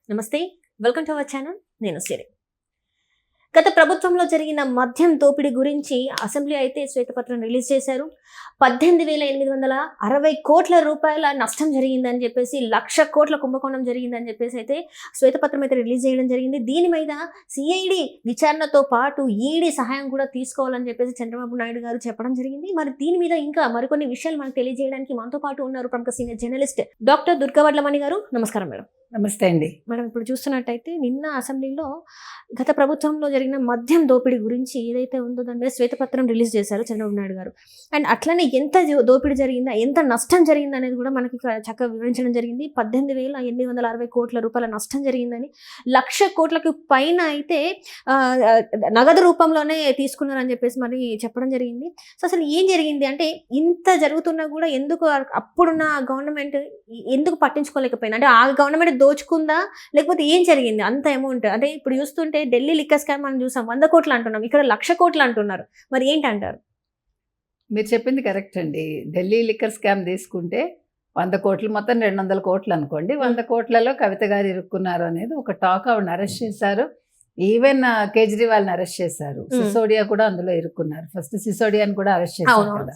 నమస్తే, welcome to our channel. నేను సిరి. గత ప్రభుత్వంలో జరిగిన మద్యం దోపిడీ గురించి అసెంబ్లీ అయితే శ్వేతపత్రం రిలీజ్ చేశారు. 18,860 కోట్ల రూపాయల నష్టం జరిగిందని చెప్పేసి, 1,00,000 కోట్ల కుంభకోణం జరిగిందని చెప్పేసి అయితే శ్వేతపత్రం అయితే రిలీజ్ చేయడం జరిగింది. దీని మీద సిఐడి విచారణతో పాటు ఈడీ సహాయం కూడా తీసుకోవాలని చెప్పేసి చంద్రబాబు నాయుడు గారు చెప్పడం జరిగింది. మరి దీని మీద ఇంకా మరికొన్ని విషయాలు మనకు తెలియజేయడానికి మనతో పాటు ఉన్నారు ప్రముఖ సీనియర్ జర్నలిస్ట్ డాక్టర్ దుర్గావడ్లమణి గారు. నమస్కారం మేడం. నమస్తే అండి. మనం ఇప్పుడు చూస్తున్నట్టయితే నిన్న అసెంబ్లీలో గత ప్రభుత్వంలో జరిగిన మద్యం దోపిడీ గురించి ఏదైతే ఉందో దాని మీద శ్వేతపత్రం రిలీజ్ చేశారు చంద్రబాబు నాయుడు గారు. అండ్ అట్లనే ఎంత దోపిడీ జరిగిందా, ఎంత నష్టం జరిగింది అనేది కూడా మనకి చక్కగా వివరించడం జరిగింది. 18,860 కోట్ల రూపాయల నష్టం జరిగిందని, 1,00,000 కోట్లకు పైన అయితే నగదు రూపంలోనే తీసుకున్నారని చెప్పేసి మరి చెప్పడం జరిగింది. సో అసలు ఏం జరిగింది అంటే, ఇంత జరుగుతున్నా కూడా ఎందుకు అప్పుడున్న గవర్నమెంట్ ఎందుకు పట్టించుకోలేకపోయింది? అంటే ఆ గవర్నమెంట్ దోచుకుందా, లేకపోతే ఏం జరిగింది అంత అమౌంట్? అంటే ఇప్పుడు చూస్తుంటే ఢిల్లీ లిక్కర్ స్కామ్ మనం చూసాం, 100 కోట్లు అంటున్నాం, ఇక్కడ 1,00,000 కోట్లు అంటున్నారు. మరి ఏంటంటారు? మీరు చెప్పింది కరెక్ట్ అండి. ఢిల్లీ లిక్కర్ స్కామ్ తీసుకుంటే 100 కోట్లు, మొత్తం 200 కోట్లు అనుకోండి. 100 కోట్లలో కవిత గారు ఇరుక్కున్నారు అనేది ఒక టాక్. ఆవిడని అరెస్ట్ చేశారు. ఈవెన్ కేజ్రీవాల్ని అరెస్ట్ చేశారు. సిసోడియా కూడా అందులో ఇరుక్కున్నారు. ఫస్ట్ సిసోడియాని కూడా అరెస్ట్ చేశారు కదా.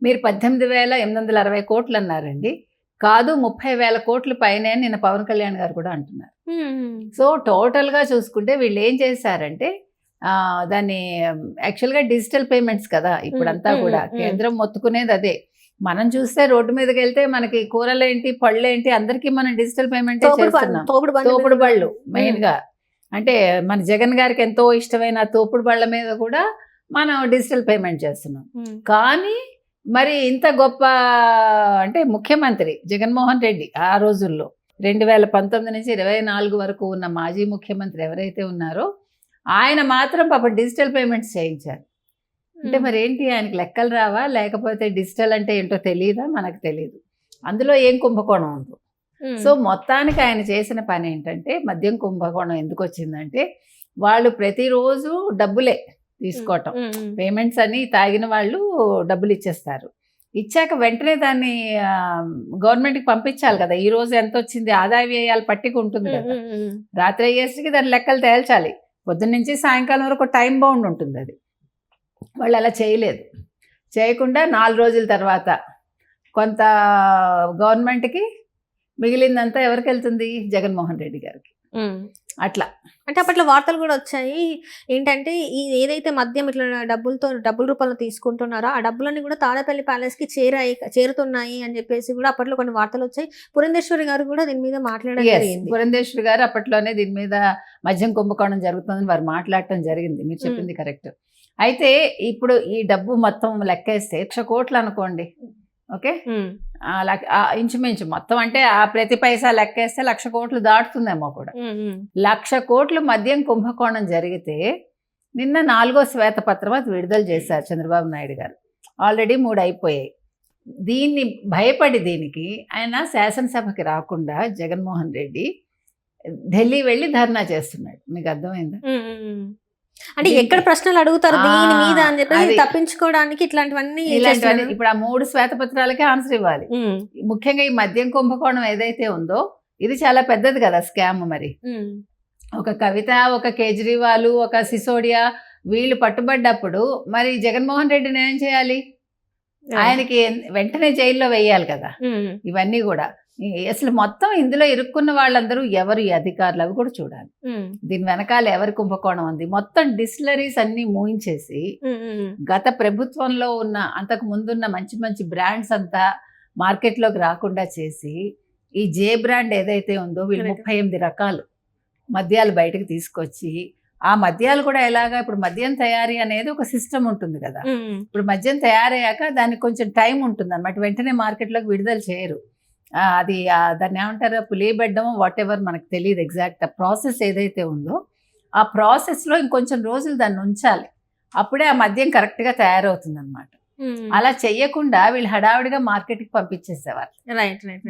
మీరు 18,860 కోట్లు అన్నారండి. కాదు, 30,000 కోట్ల పైనే నిన్న పవన్ కళ్యాణ్ గారు కూడా అంటున్నారు. సో టోటల్గా చూసుకుంటే వీళ్ళు ఏం చేశారంటే, దాన్ని యాక్చువల్గా డిజిటల్ పేమెంట్స్ కదా ఇప్పుడంతా కూడా. కేంద్రం మొత్తుకునేది అదే. మనం చూస్తే రోడ్డు మీదకి వెళ్తే మనకి కూరలేంటి పళ్ళేంటి అందరికీ మనం డిజిటల్ పేమెంట్ చేస్తున్నాం. తోపుడు బళ్ళు మెయిన్గా, అంటే మన జగన్ గారికి ఎంతో ఇష్టమైన తోపుడు బళ్ళ మీద కూడా మనం డిజిటల్ పేమెంట్ చేస్తున్నాం. కానీ మరి ఇంత గొప్ప అంటే ముఖ్యమంత్రి జగన్మోహన్ రెడ్డి ఆ రోజుల్లో 2019 నుంచి 24 వరకు ఉన్న మాజీ ముఖ్యమంత్రి ఎవరైతే ఉన్నారో ఆయన మాత్రం పాప డిజిటల్ పేమెంట్స్ చేయించారు. అంటే మరి ఏంటి, ఆయనకి లెక్కలు రావా, లేకపోతే డిజిటల్ అంటే ఏంటో తెలియదా? మనకు తెలియదు అందులో ఏం కుంభకోణం ఉందో. సో మొత్తానికి ఆయన చేసిన పని ఏంటంటే, మద్యం కుంభకోణం ఎందుకు వచ్చిందంటే, వాళ్ళు ప్రతిరోజు డబ్బులే తీసుకోవటం, పేమెంట్స్ అని తాగిన వాళ్ళు డబ్బులు ఇచ్చేస్తారు. ఇచ్చాక వెంటనే దాన్ని గవర్నమెంట్కి పంపించాలి కదా. ఈ రోజు ఎంత వచ్చింది, ఆదాయ వ్యయాలు పట్టిక ఉంటుంది కదా. రాత్రి అయ్యేసరికి దాని లెక్కలు తేల్చాలి. పొద్దున్న నుంచి సాయంకాలం వరకు టైం బౌండ్ ఉంటుంది. అది వాళ్ళు అలా చేయలేదు. చేయకుండా 4 రోజుల తర్వాత కొంత గవర్నమెంట్కి, మిగిలిందంతా ఎవరికి వెళ్తుంది? జగన్మోహన్ రెడ్డి గారికి. అట్లా అంటే అప్పట్లో వార్తలు కూడా వచ్చాయి ఏంటంటే, ఈ ఏదైతే మద్యం ఇట్లా డబ్బుల రూపంలో తీసుకుంటున్నారో ఆ డబ్బులన్నీ కూడా తాడేపల్లి ప్యాలెస్కి చేరుతున్నాయి అని చెప్పేసి కూడా అప్పట్లో కొన్ని వార్తలు వచ్చాయి. పురంధేశ్వరి గారు కూడా దీని మీద మాట్లాడడం జరిగింది. పురంధేశ్వరి గారు అప్పట్లోనే దీని మీద మద్యం కుంభకోణం జరుగుతుందని వారు మాట్లాడటం జరిగింది. మీరు చెప్పింది కరెక్ట్. అయితే ఇప్పుడు ఈ డబ్బు మొత్తం లెక్కేస్తే 1,00,000 కోట్లు అనుకోండి. ఓకే, ఇంచుమించు మొత్తం అంటే ఆ ప్రతి పైసా లెక్కేస్తే 1,00,000 కోట్లు దాటుతుందేమో కూడా. 1,00,000 కోట్లు మద్యం కుంభకోణం జరిగితే నిన్న 4వ శ్వేతపత్రం అది విడుదల చేశారు చంద్రబాబు నాయుడు గారు. ఆల్రెడీ 3 అయిపోయాయి. దీన్ని భయపడి దీనికి ఆయన శాసనసభకి రాకుండా జగన్మోహన్ రెడ్డి ఢిల్లీ వెళ్ళి ధర్నా చేస్తున్నాడు. మీకు అర్థమైందా? అంటే ఎక్కడ ప్రశ్నలు అడుగుతారు దీని మీద అని చెప్పి తప్పించుకోవడానికి ఇట్లాంటివన్నీ. ఇప్పుడు ఆ 3 శ్వేతపత్రాలకే ఆన్సర్ ఇవ్వాలి. ముఖ్యంగా ఈ మద్యం కుంభకోణం ఏదైతే ఉందో ఇది చాలా పెద్దది కదా స్కామ్. మరి ఒక కవిత, ఒక కేజ్రీవాల్, ఒక సిసోడియా వీళ్ళు పట్టుబడ్డప్పుడు మరి జగన్మోహన్ రెడ్డిని ఏం చేయాలి? ఆయనకి వెంటనే జైల్లో వేయాలి కదా. ఇవన్నీ కూడా అసలు మొత్తం ఇందులో ఇరుక్కున్న వాళ్ళందరూ ఎవరు, ఈ అధికారులు అవి కూడా చూడాలి. దీని వెనకాల ఎవరి కుంభకోణం ఉంది. మొత్తం డిస్టిలరీస్ అన్ని మూయించేసి గత ప్రభుత్వంలో ఉన్న అంతకు ముందున్న మంచి మంచి బ్రాండ్స్ అంతా మార్కెట్లోకి రాకుండా చేసి, ఈ జే బ్రాండ్ ఏదైతే ఉందో వీళ్ళు 38 రకాలు మద్యాలు బయటకు తీసుకొచ్చి, ఆ మద్యాలు కూడా ఎలాగా, ఇప్పుడు మద్యం తయారీ అనేది ఒక సిస్టమ్ ఉంటుంది కదా. ఇప్పుడు మద్యం తయారయ్యాక దానికి కొంచెం టైం ఉంటుంది అన్నమాట. వెంటనే మార్కెట్లోకి విడుదల చేయరు. అది దాన్ని ఏమంటారు, పులిబెడ్డం వాట్ ఎవర్, మనకు తెలియదు ఎగ్జాక్ట్ ప్రాసెస్ ఏదైతే ఉందో. ఆ ప్రాసెస్లో ఇంకొంచెం రోజులు దాన్ని ఉంచాలి. అప్పుడే ఆ మద్యం కరెక్ట్గా తయారవుతుంది అనమాట. అలా చెయ్యకుండా వీళ్ళు హడావిడిగా మార్కెట్కి పంపించేసేవారు.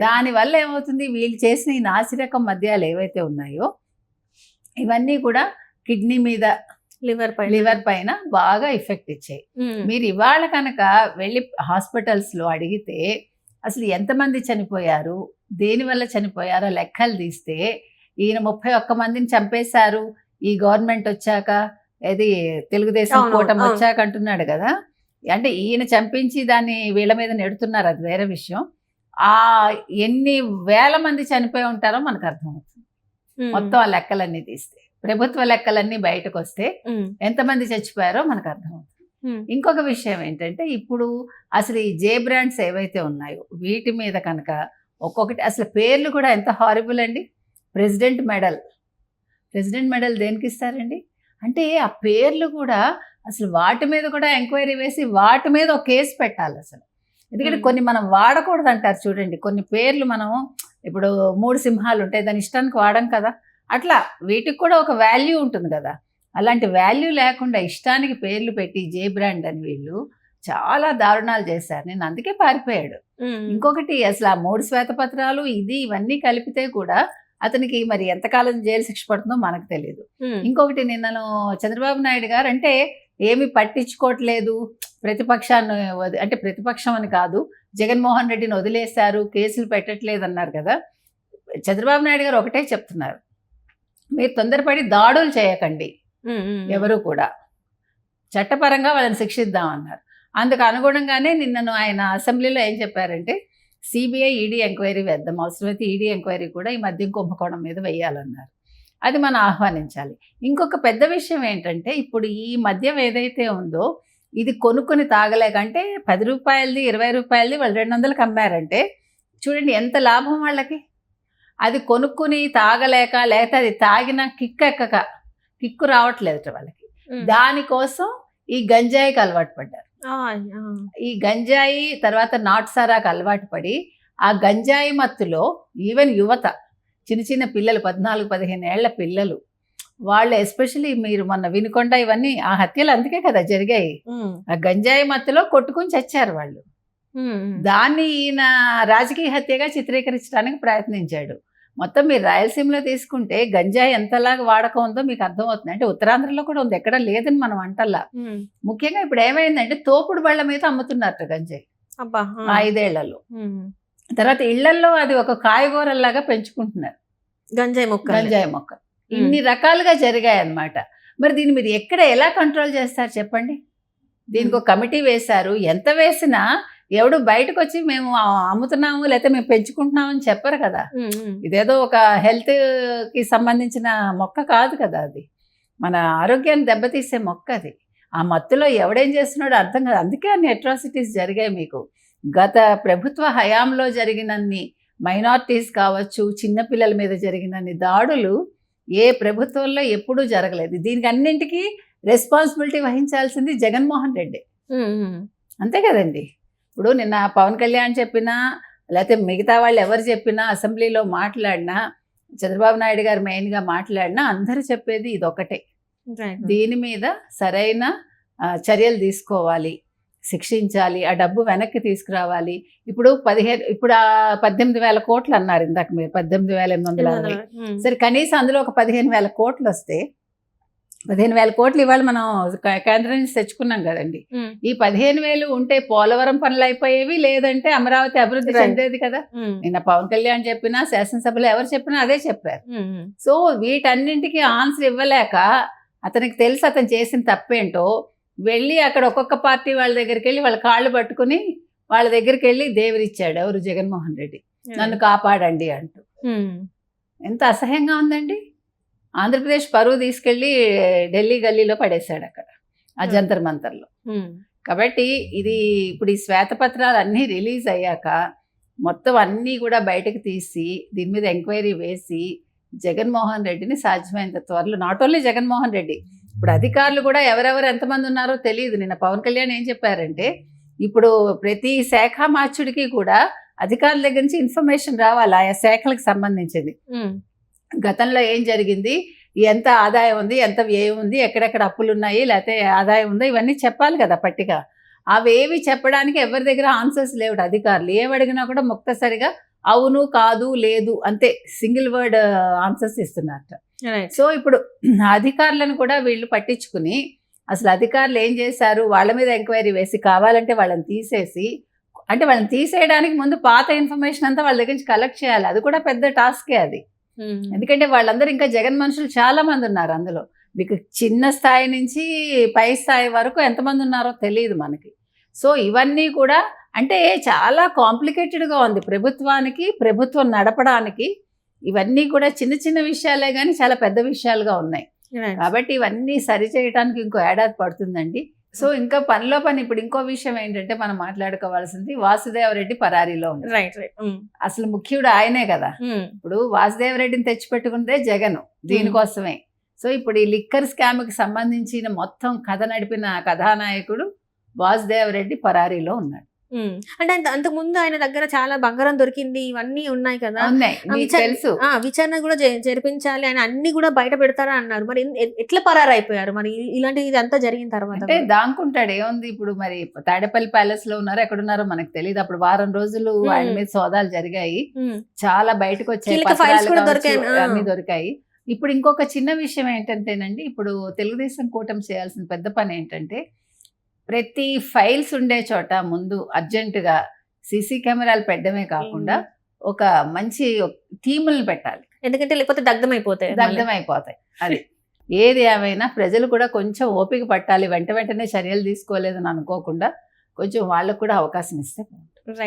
దానివల్ల ఏమవుతుంది, వీళ్ళు చేసిన ఈ నాసిరకం మద్యాలు ఏవైతే ఉన్నాయో ఇవన్నీ కూడా కిడ్నీ మీద, లివర్ పైన బాగా ఎఫెక్ట్ ఇచ్చాయి. మీరు ఇవాళ కనుక వెళ్ళి హాస్పిటల్స్లో అడిగితే అసలు ఎంతమంది చనిపోయారు, దేనివల్ల చనిపోయారో లెక్కలు తీస్తే ఈయన 31 మందిని చంపేశారు ఈ గవర్నమెంట్ వచ్చాక, ఏది తెలుగుదేశం అవును, కూటమి అవును. వచ్చాక అంటున్నాడు కదా. అంటే ఈయన చంపించి దాన్ని వీళ్ళ మీద నెడుతున్నారు, అది వేరే విషయం. ఆ ఎన్ని వేల మంది చనిపోయి ఉంటారో మనకు అర్థమవుతుంది మొత్తం ఆ లెక్కలన్నీ తీస్తే. ప్రభుత్వ లెక్కలన్నీ బయటకు వస్తే ఎంతమంది చచ్చిపోయారో మనకు అర్థమవుతుంది. ఇంకొక విషయం ఏంటంటే, ఇప్పుడు అసలు ఈ జే బ్రాండ్స్ ఏవైతే ఉన్నాయో వీటి మీద కనుక ఒక్కొక్కటి అసలు పేర్లు కూడా ఎంత హారిబుల్ అండి. ప్రెసిడెంట్ మెడల్ దేనికి ఇస్తారండి? అంటే ఆ పేర్లు కూడా అసలు వాటి మీద కూడా ఎంక్వైరీ వేసి వాటి మీద ఒక కేసు పెట్టాలి అసలు. ఎందుకంటే కొన్ని మనం వాడకూడదు అంటారు చూడండి. కొన్ని పేర్లు మనం ఇప్పుడు 3 సింహాలు ఉంటాయి, దాని ఇష్టానికి వాడం కదా. అట్లా వీటికి కూడా ఒక వాల్యూ ఉంటుంది కదా. అలాంటి వాల్యూ లేకుండా ఇష్టానికి పేర్లు పెట్టి జే బ్రాండ్ అని వీళ్ళు చాలా దారుణాలు చేశారు. నేను అందుకే పారిపోయాడు. ఇంకొకటి అసలు ఆ 3 శ్వేతపత్రాలు ఇవన్నీ కలిపితే కూడా అతనికి మరి ఎంతకాలం జైలు శిక్ష పడుతుందో మనకు తెలియదు. ఇంకొకటి నిన్నను చంద్రబాబు నాయుడు గారు అంటే ఏమి పట్టించుకోవట్లేదు, ప్రతిపక్షాన్ని అంటే ప్రతిపక్షం అని కాదు, జగన్మోహన్ రెడ్డిని వదిలేశారు, కేసులు పెట్టట్లేదు అన్నారు కదా. చంద్రబాబు నాయుడు గారు ఒకటే చెప్తున్నారు, మీరు తొందరపడి దాడులు చేయకండి, ఎవరు కూడా చట్టపరంగా వాళ్ళని శిక్షిద్దామన్నారు. అందుకు అనుగుణంగానే నిన్నను ఆయన అసెంబ్లీలో ఏం చెప్పారంటే, సిబిఐ ఈడీ ఎంక్వైరీ వేద్దాం, అవసరమైతే ఈడీ ఎంక్వైరీ కూడా ఈ మద్యం కుంభకోణం మీద వేయాలన్నారు. అది మనం ఆహ్వానించాలి. ఇంకొక పెద్ద విషయం ఏంటంటే, ఇప్పుడు ఈ మద్యం ఏదైతే ఉందో ఇది కొనుక్కొని తాగలేక, అంటే 10 రూపాయలది 20 రూపాయలది వాళ్ళు 200కి అమ్మారంటే చూడండి ఎంత లాభం వాళ్ళకి. అది కొనుక్కుని తాగలేక, లేకపోతే అది తాగిన కిక్కు రావట్లేదు వాళ్ళకి. దానికోసం ఈ గంజాయికి అలవాటు పడ్డారు. ఈ గంజాయి తర్వాత నాటుసారాకు అలవాటు పడి ఆ గంజాయి మత్తులో ఈవెన్ యువత, చిన్న చిన్న పిల్లలు, 14-15 ఏళ్ల పిల్లలు, వాళ్ళు ఎస్పెషలీ మీరు మొన్న వినుకొండ ఇవన్నీ ఆ హత్యలు అందుకే కదా జరిగాయి. ఆ గంజాయి మత్తులో కొట్టుకుని చచ్చారు వాళ్ళు. దాన్ని ఈయన రాజకీయ హత్యగా చిత్రీకరించడానికి ప్రయత్నించాడు. మొత్తం మీరు రాయలసీమలో తీసుకుంటే గంజాయి ఎంతలాగా వాడకం ఉందో మీకు అర్థమవుతుంది. అంటే ఉత్తరాంధ్రలో కూడా ఉంది, ఎక్కడ లేదని మనం అంటల్లా. ముఖ్యంగా ఇప్పుడు ఏమైందంటే తోపుడు బళ్ళ మీద అమ్ముతున్నారట గంజాయి 5 ఏళ్లలో. తర్వాత ఇళ్లల్లో అది ఒక కాయగూరల్లాగా పెంచుకుంటున్నారు గంజాయి మొక్క. ఇన్ని రకాలుగా జరిగాయి అన్నమాట. మరి దీని మీద ఎక్కడ ఎలా కంట్రోల్ చేస్తారు చెప్పండి? దీనికి ఒక కమిటీ వేశారు. ఎంత వేసినా ఎవడు బయటకు వచ్చి మేము అమ్ముతున్నాము లేకపోతే మేము పెంచుకుంటున్నాము అని చెప్పరు కదా. ఇదేదో ఒక హెల్త్కి సంబంధించిన మొక్క కాదు కదా, అది మన ఆరోగ్యాన్ని దెబ్బతీసే మొక్క అది. ఆ మత్తులో ఎవడేం చేస్తున్నాడో అర్థం కాదు. అందుకే అన్ని అట్రాసిటీస్ జరిగాయి మీకు. గత ప్రభుత్వ హయాంలో జరిగినన్ని మైనారిటీస్ కావచ్చు, చిన్నపిల్లల మీద జరిగినన్ని దాడులు ఏ ప్రభుత్వంలో ఎప్పుడూ జరగలేదు. దీనికి అన్నింటికీ రెస్పాన్సిబిలిటీ వహించాల్సింది జగన్మోహన్ రెడ్డి, అంతే కదండి. ఇప్పుడు నిన్న పవన్ కళ్యాణ్ చెప్పినా లేకపోతే మిగతా వాళ్ళు ఎవరు చెప్పినా, అసెంబ్లీలో మాట్లాడినా, చంద్రబాబు నాయుడు గారు మెయిన్గా మాట్లాడినా అందరూ చెప్పేది ఇదొకటే, దీని మీద సరైన చర్యలు తీసుకోవాలి, శిక్షించాలి, ఆ డబ్బు వెనక్కి తీసుకురావాలి. ఇప్పుడు 18,000 కోట్లు అన్నారు ఇందాక మీరు, 18,860. సరే కనీసం అందులో ఒక 15,000 కోట్లు వస్తే, 15,000 కోట్లు ఇవాళ మనం కేంద్రం నుంచి తెచ్చుకున్నాం కదండి. ఈ 15,000 ఉంటే పోలవరం పనులు అయిపోయేవి, లేదంటే అమరావతి అభివృద్ధి చెందేది కదా. నిన్న పవన్ కళ్యాణ్ చెప్పినా, శాసనసభలో ఎవరు చెప్పినా అదే చెప్పారు. సో వీటన్నింటికి ఆన్సర్ ఇవ్వలేక అతనికి తెలుసు అతను చేసిన తప్పేంటో, వెళ్ళి అక్కడ ఒక్కొక్క పార్టీ వాళ్ళ దగ్గరికి వెళ్ళి వాళ్ళ కాళ్ళు పట్టుకుని వాళ్ళ దగ్గరికి వెళ్ళి దేవుడిచ్చాడు ఎవరు, జగన్మోహన్ రెడ్డి, నన్ను కాపాడండి అంటూ. ఎంత అసహ్యంగా ఉందండి. ఆంధ్రప్రదేశ్ పరువు తీసుకెళ్ళి ఢిల్లీ గల్లీలో పడేశాడు అక్కడ ఆ జంతర్ మంతర్లో. కాబట్టి ఇది ఇప్పుడు ఈ శ్వేతపత్రాలు అన్నీ రిలీజ్ అయ్యాక మొత్తం అన్నీ కూడా బయటకు తీసి దీని మీద ఎంక్వైరీ వేసి జగన్మోహన్ రెడ్డిని సాధ్యమైనంత త్వరలో, నాట్ ఓన్లీ జగన్మోహన్ రెడ్డి, ఇప్పుడు అధికారులు కూడా ఎవరెవరు ఎంతమంది ఉన్నారో తెలియదు. నిన్న పవన్ కళ్యాణ్ ఏం చెప్పారంటే, ఇప్పుడు ప్రతి శాఖ మార్చుడికి కూడా అధికారుల దగ్గర నుంచి ఇన్ఫర్మేషన్ రావాలి ఆయా శాఖలకు సంబంధించింది. గతంలో ఏం జరిగింది, ఎంత ఆదాయం ఉంది, ఎంత వ్యయం ఉంది, ఎక్కడెక్కడ అప్పులు ఉన్నాయి, లేకపోతే ఆదాయం ఉందో, ఇవన్నీ చెప్పాలి కదా పట్టిక. అవేవి చెప్పడానికి ఎవరి దగ్గర ఆన్సర్స్ లేవు. అధికారులు ఏమడిగినా కూడా ముక్తసరిగా అవును, కాదు, లేదు అంతే, సింగిల్ వర్డ్ ఆన్సర్స్ ఇస్తున్నారట. సో ఇప్పుడు అధికారులను కూడా వీళ్ళు పట్టించుకుని, అసలు అధికారులు ఏం చేశారు, వాళ్ళ మీద ఎంక్వైరీ వేసి కావాలంటే వాళ్ళని తీసేసి, అంటే వాళ్ళని తీసేయడానికి ముందు పాత ఇన్ఫర్మేషన్ అంతా వాళ్ళ దగ్గర నుంచి కలెక్ట్ చేయాలి. అది కూడా పెద్ద టాస్కే అది. ఎందుకంటే వాళ్ళందరూ ఇంకా జగన్ మనుషులు చాలా మంది ఉన్నారు అందులో. మీకు చిన్న స్థాయి నుంచి పై స్థాయి వరకు ఎంతమంది ఉన్నారో తెలియదు మనకి. సో ఇవన్నీ కూడా అంటే చాలా కాంప్లికేటెడ్గా ఉంది ప్రభుత్వానికి, ప్రభుత్వం నడపడానికి. ఇవన్నీ కూడా చిన్న చిన్న విషయాలే కానీ చాలా పెద్ద విషయాలుగా ఉన్నాయి. కాబట్టి ఇవన్నీ సరి చేయడానికి ఇంకో ఏడాది పడుతుందండి. సో ఇంకా పనిలో పని ఇప్పుడు ఇంకో విషయం ఏంటంటే మనం మాట్లాడుకోవాల్సింది వాసుదేవరెడ్డి పరారీలో ఉంది. అసలు ముఖ్యుడు ఆయనే కదా. ఇప్పుడు వాసుదేవరెడ్డిని తెచ్చిపెట్టుకున్నదే జగన్ దీనికోసమే. సో ఇప్పుడు ఈ లిక్కర్ స్కామ్ కి సంబంధించిన మొత్తం కథ నడిపిన కథానాయకుడు వాసుదేవరెడ్డి పరారీలో ఉన్నాడు. అంటే అంతకు ముందు ఆయన దగ్గర చాలా బంగారం దొరికింది, ఇవన్నీ ఉన్నాయి కదా, తెలుసు. విచారణ కూడా జరిపించాలి అని అన్ని కూడా బయట పెడతారా అన్నారు. మరి ఎట్లా పరారైపోయారు మరి ఇలాంటి ఇదంతా జరిగిన తర్వాత? అంటే దాంకుంటాడు ఏముంది. ఇప్పుడు మరి తాడేపల్లి ప్యాలెస్ లో ఉన్నారో ఎక్కడున్నారో మనకు తెలియదు. అప్పుడు వారం రోజులు ఆయన మీద సోదాలు జరిగాయి, చాలా బయటకు వచ్చాయి, అన్ని దొరికాయి. ఇప్పుడు ఇంకొక చిన్న విషయం ఏంటంటేనండి, ఇప్పుడు తెలుగుదేశం కూటమి చేయాల్సిన పెద్ద పని ఏంటంటే ప్రతి ఫైల్స్ ఉండే చోట ముందు అర్జెంటుగా సీసీ కెమెరాలు పెట్టడమే కాకుండా ఒక మంచి టీములను పెట్టాలి. ఎందుకంటే లేకపోతే దగ్ధమైపోతాయి. అది ఏది ఏమైనా ప్రజలు కూడా కొంచెం ఓపిక పట్టాలి. వెంటనే చర్యలు తీసుకోలేదని అనుకోకుండా కొంచెం వాళ్ళకు కూడా అవకాశం ఇస్తే రైట్.